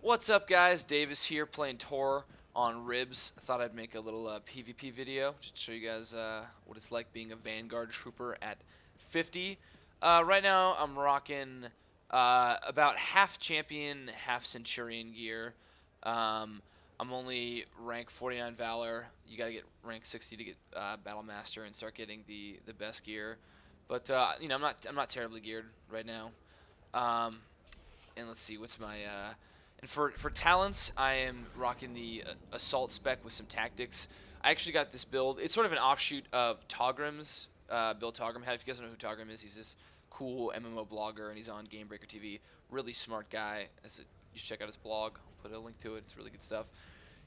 What's up, guys? Davis here playing Tor on Ribs. I thought I'd make a little PvP video just to show you guys what it's like being a Vanguard trooper at 50. Right now, I'm rocking about half champion, half centurion gear. I'm only rank 49 Valor. You gotta get rank 60 to get Battle Master and start getting the best gear. But you know, I'm not terribly geared right now. And let's see, what's my and for talents, I am rocking the assault spec with some tactics. I actually got this build. It's sort of an offshoot of Togrim's build Togrim had. If you guys don't know who Togrim is, he's this cool MMO blogger, and he's on Gamebreaker TV. Really smart guy. You should check out his blog. I'll put a link to it. It's really good stuff.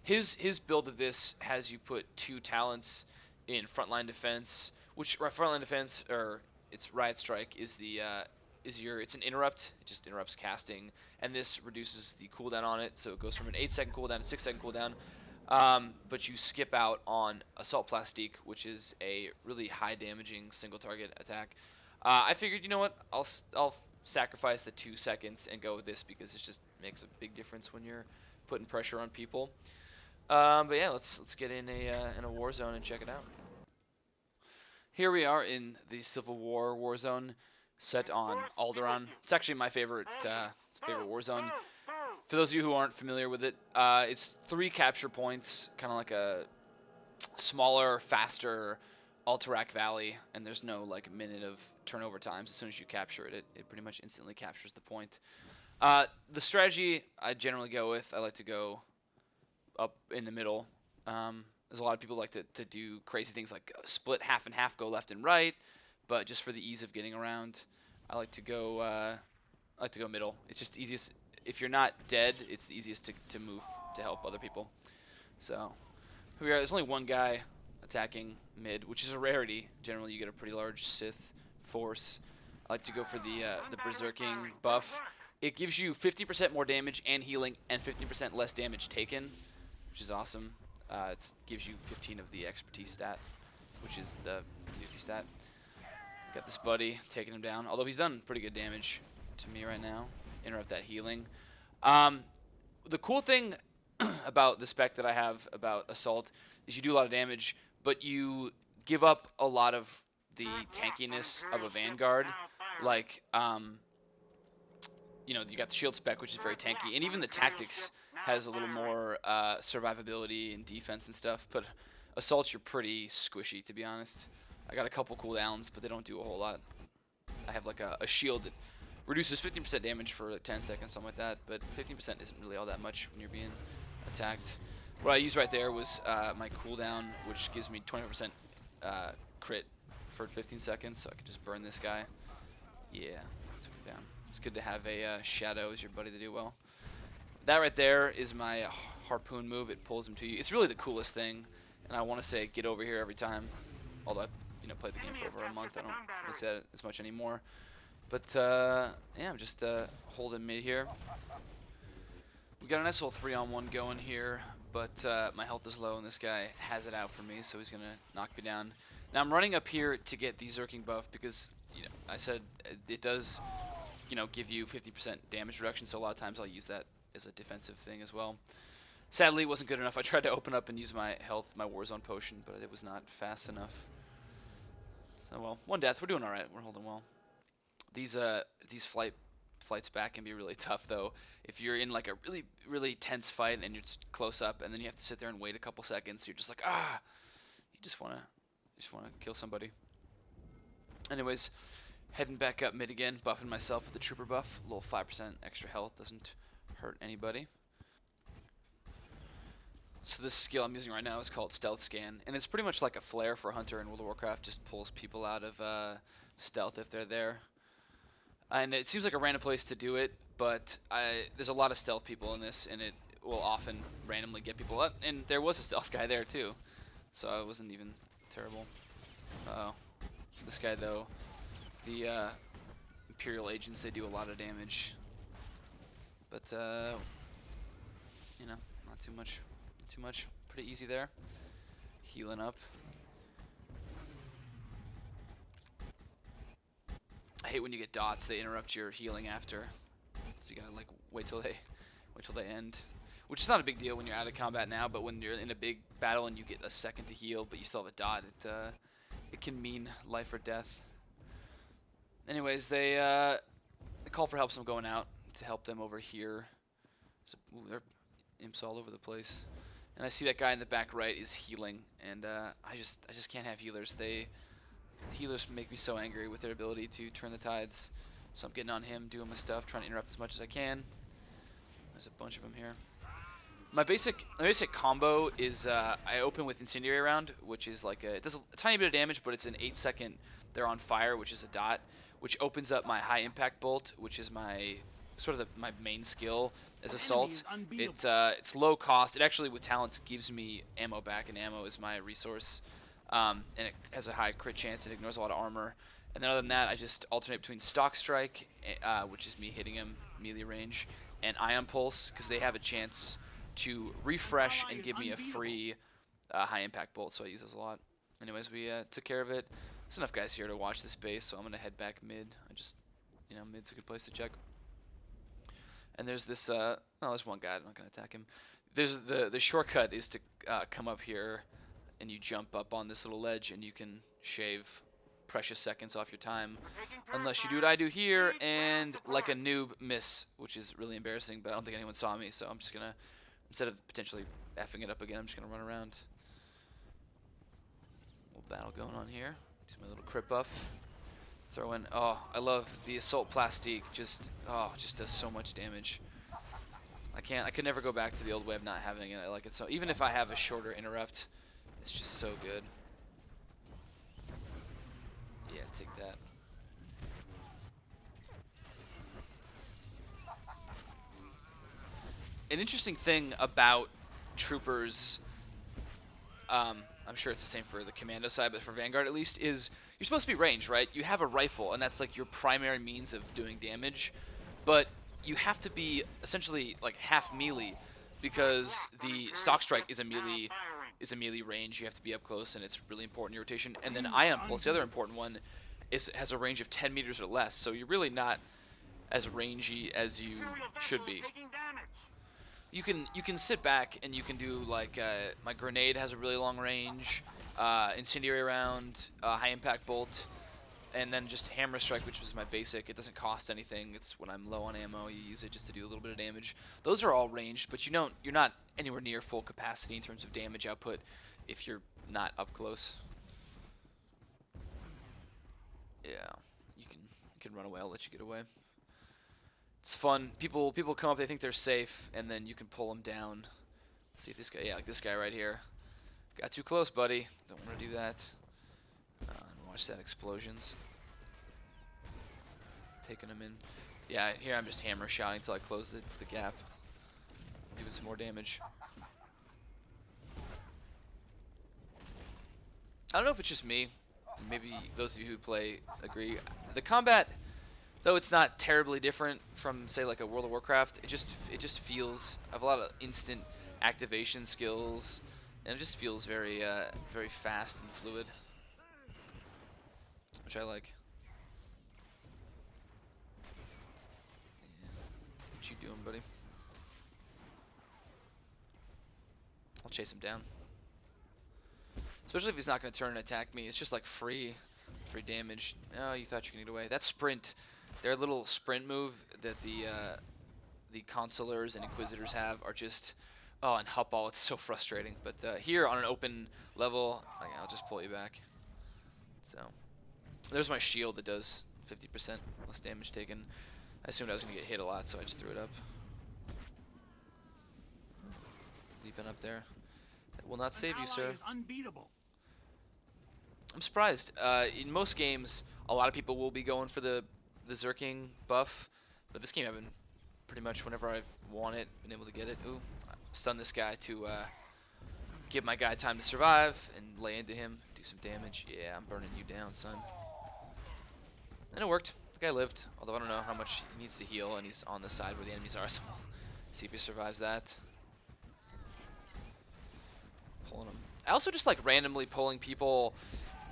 His build of this has you put 2 talents in frontline defense, which frontline defense, or it's Riot Strike, is the it's an interrupt. It just interrupts casting, and this reduces the cooldown on it, so it goes from an 8-second cooldown to 6-second cooldown. But you skip out on Assault Plastique, which is a really high damaging single target attack. I figured, you know what, I'll sacrifice the 2 seconds and go with this because it just makes a big difference when you're putting pressure on people. But yeah, let's get in a Warzone and check it out. Here we are in the Civil War Warzone, set on Alderaan. It's actually my favorite Warzone. For those of you who aren't familiar with it, it's 3 capture points, kind of like a smaller, faster Alterac Valley, and there's no like minute of turnover times. As soon as you capture it, it pretty much instantly captures the point. The strategy I generally go with, I like to go up in the middle. There's a lot of people like to do crazy things like split half and half, go left and right. But just for the ease of getting around, I like to go middle. It's just easiest. If you're not dead, it's the easiest to move to help other people. So here we are. There's only one guy attacking mid, which is a rarity. Generally, you get a pretty large Sith force. I like to go for the berserking buff. It gives you 50% more damage and healing, and 15% less damage taken, which is awesome. It gives you 15 of the expertise stat, which is the newbie stat. Got this buddy taking him down, although he's done pretty good damage to me right now. Interrupt that healing. The cool thing about the spec that I have about Assault is you do a lot of damage, but you give up a lot of the tankiness of a Vanguard. Like, you know, you got the shield spec, which is very tanky, and even the tactics has a little more survivability and defense and stuff, but Assault, you're pretty squishy, to be honest. I got a couple cooldowns, but they don't do a whole lot. I have like a shield that reduces 15% damage for like 10 seconds, something like that, but 15% isn't really all that much when you're being attacked. What I used right there was my cooldown, which gives me 25% crit for 15 seconds, so I can just burn this guy. Yeah, took him down. It's good to have a Shadow as your buddy to do well. That right there is my harpoon move. It pulls him to you. It's really the coolest thing, and I want to say get over here every time. Although I played the game for over a month, I don't really say it as much anymore. But yeah, I'm just holding mid here. We got a nice little 3-on-1 going here, but my health is low, and this guy has it out for me, so he's gonna knock me down. Now I'm running up here to get the Zerking buff because I said it does give you 50% damage reduction, so a lot of times I'll use that as a defensive thing as well. Sadly, it wasn't good enough. I tried to open up and use my health, my Warzone potion, but it was not fast enough. So, well, 1 death. We're doing all right. We're holding well. These flights back can be really tough, though. If you're in like a really, really tense fight and you're just close up, and then you have to sit there and wait a couple seconds, you're just like, you just wanna kill somebody. Anyways, heading back up mid again, buffing myself with the trooper buff. A little 5% extra health doesn't hurt anybody. So this skill I'm using right now is called Stealth Scan, and it's pretty much like a flare for Hunter in World of Warcraft, just pulls people out of stealth if they're there. And it seems like a random place to do it, but there's a lot of stealth people in this, and it will often randomly get people up. And there was a stealth guy there too, so it wasn't even terrible. Uh-oh. This guy though, the Imperial agents, they do a lot of damage. But not too much. Too much. Pretty easy there. Healing up. I hate when you get dots. They interrupt your healing after. So you gotta like wait till they Wait till they end. Which is not a big deal when you're out of combat now, but when you're in a big battle and you get a second to heal, but you still have a dot, it can mean life or death. Anyways, they call for help, so I'm going out to help them over here. So, ooh, they're imps all over the place. And I see that guy in the back right is healing, and I just can't have healers. Healers make me so angry with their ability to turn the tides. So I'm getting on him, doing my stuff, trying to interrupt as much as I can. There's a bunch of them here. My basic combo is I open with Incendiary Round, which is like it does a tiny bit of damage, but it's an 8-second they're on fire, which is a dot, which opens up my high impact bolt, which is my my main skill as assault. It's low cost. It actually with talents gives me ammo back, and ammo is my resource. And it has a high crit chance. It ignores a lot of armor. And then other than that, I just alternate between Stock Strike, which is me hitting him melee range, and Ion Pulse, because they have a chance to refresh and give me a free high impact bolt, so I use those a lot. Anyways, we took care of it. There's enough guys here to watch this base, so I'm going to head back mid. Mid's a good place to check. And there's this, there's one guy, I'm not going to attack him. There's the shortcut is to come up here, and you jump up on this little ledge, and you can shave precious seconds off your time, unless you do what I do here, and like a noob miss, which is really embarrassing, but I don't think anyone saw me, so I'm just going to, instead of potentially effing it up again, I'm just going to run around. Little battle going on here. Use my little crit buff. Throw in, I love the Assault Plastique, just does so much damage. I could never go back to the old way of not having it. I like it so, even if I have a shorter interrupt, it's just so good. Yeah, take that. An interesting thing about troopers, I'm sure it's the same for the commando side, but for Vanguard at least, is you're supposed to be ranged, right? You have a rifle, and that's like your primary means of doing damage, but you have to be essentially like half melee, because the Stock Strike is a melee range. You have to be up close, and it's really important in your rotation. And then Ion Pulse, the other important one, has a range of 10 meters or less, so you're really not as rangy as you should be. You can sit back and you can do like my grenade has a really long range, Incendiary Round, high impact bolt, and then just Hammer Strike, which was my basic. It doesn't cost anything. It's when I'm low on ammo, you use it just to do a little bit of damage. Those are all ranged, but you're not anywhere near full capacity in terms of damage output if you're not up close. Yeah, you can run away. I'll let you get away. It's fun. People come up, they think they're safe, and then you can pull them down. Let's see if this guy, yeah, like this guy right here. Got too close, buddy. Don't want to do that. Watch that explosions. Taking them in. Yeah, here I'm just hammer shotting until I close the gap. Doing some more damage. I don't know if it's just me. Maybe those of you who play agree. The combat, though it's not terribly different from, say, like a World of Warcraft, it just feels, I have a lot of instant activation skills, and it just feels very very fast and fluid, which I like. Yeah. What you doing, buddy? I'll chase him down. Especially if he's not going to turn and attack me. It's just like free damage. Oh, you thought you could get away. That sprint, their little sprint move that the consulars and inquisitors have are just, and Hupball, it's so frustrating. But here on an open level, I'll just pull you back. So there's my shield that does 50% less damage taken. I assumed I was going to get hit a lot, so I just threw it up. Leaping up there. That will not save you, sir. I'm surprised. In most games, a lot of people will be going for the Zerking buff, but this game I've been pretty much whenever I want it, been able to get it. Ooh, stun this guy to give my guy time to survive and lay into him, do some damage. Yeah, I'm burning you down, son. And it worked. The guy lived, although I don't know how much he needs to heal, and he's on the side where the enemies are, so we'll see if he survives that. Pulling him. I also just like randomly pulling people.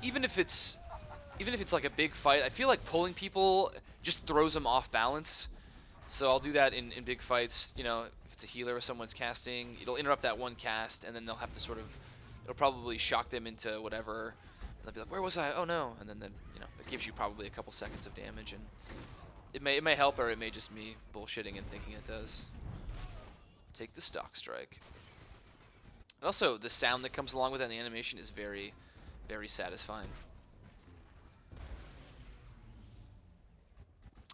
Even if it's like a big fight, I feel like pulling people just throws them off balance, So I'll do that in big fights. You know, if it's a healer or someone's casting, it'll interrupt that one cast, and then they'll have to sort of, it'll probably shock them into whatever. And they'll be like, "Where was I? Oh no!" And then you know, it gives you probably a couple seconds of damage, and it may help, or it may just me bullshitting and thinking it does. Take the stock strike. And also, the sound that comes along with that in the animation is very, very satisfying.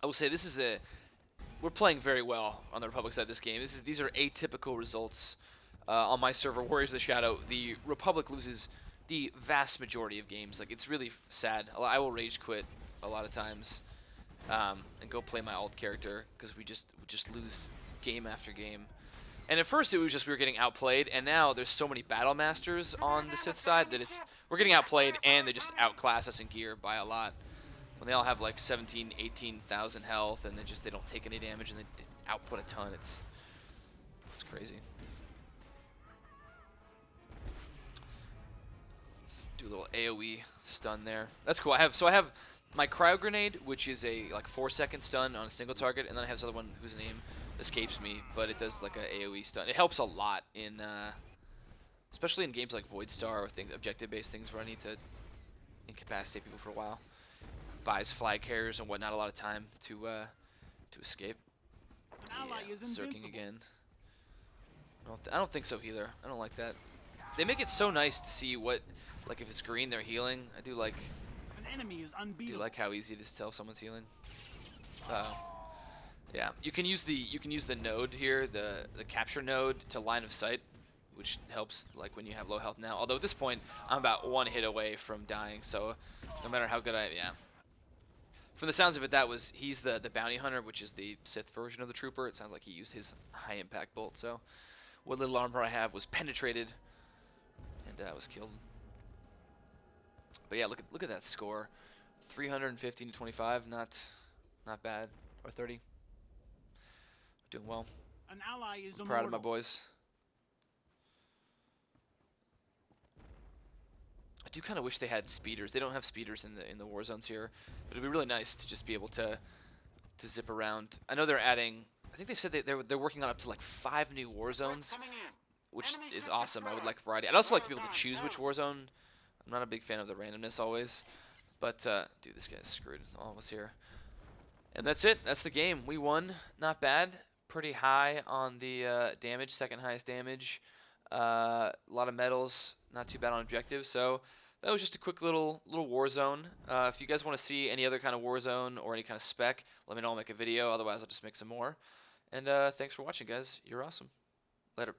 I will say this is we're playing very well on the Republic side of this game. These are atypical results on my server, Warriors of the Shadow. The Republic loses the vast majority of games. Like, it's really sad. I will rage quit a lot of times and go play my alt character because we just lose game after game. And at first it was just we were getting outplayed, and now there's so many battle masters on the Sith side that we're getting outplayed, and they just outclass us in gear by a lot. When they all have like 17, 18,000 health, and they don't take any damage, and they output a ton. It's crazy. Let's do a little AOE stun there. That's cool. I have my cryo grenade, which is a like 4-second stun on a single target, and then I have this other one whose name escapes me, but it does like a AOE stun. It helps a lot in, especially in games like Void Star or objective-based things where I need to incapacitate people for a while. Buys flag carriers and whatnot a lot of time to escape. Yeah, circling again. I don't think so either. I don't like that. They make it so nice to see what, like if it's green, they're healing. I do like how easy it is to tell if someone's healing. Yeah, you can use the node here, the capture node, to line of sight, which helps like when you have low health now. Although at this point, I'm about 1 hit away from dying, so no matter how good yeah. From the sounds of it, he's the bounty hunter, which is the Sith version of the trooper. It sounds like he used his high impact bolt. So what little armor I have was penetrated, and I was killed. But yeah, look at that score, 315 to 25, not bad, or 30. Doing well. An ally is I'm proud of my boys. I do kind of wish they had speeders. They don't have speeders in the war zones here, but it'd be really nice to just be able to zip around. I know they're adding. I think they've said they're working on up to like 5 new war zones, which is awesome. I would like variety. I'd also like to be able to choose which war zone. I'm not a big fan of the randomness always, but dude, this guy's screwed. All of us here, and that's it. That's the game. We won. Not bad. Pretty high on the damage, second highest damage. A lot of medals, not too bad on objectives. So that was just a quick little Warzone. If you guys want to see any other kind of Warzone or any kind of spec, let me know. I'll make a video. Otherwise, I'll just make some more. And thanks for watching, guys. You're awesome. Later.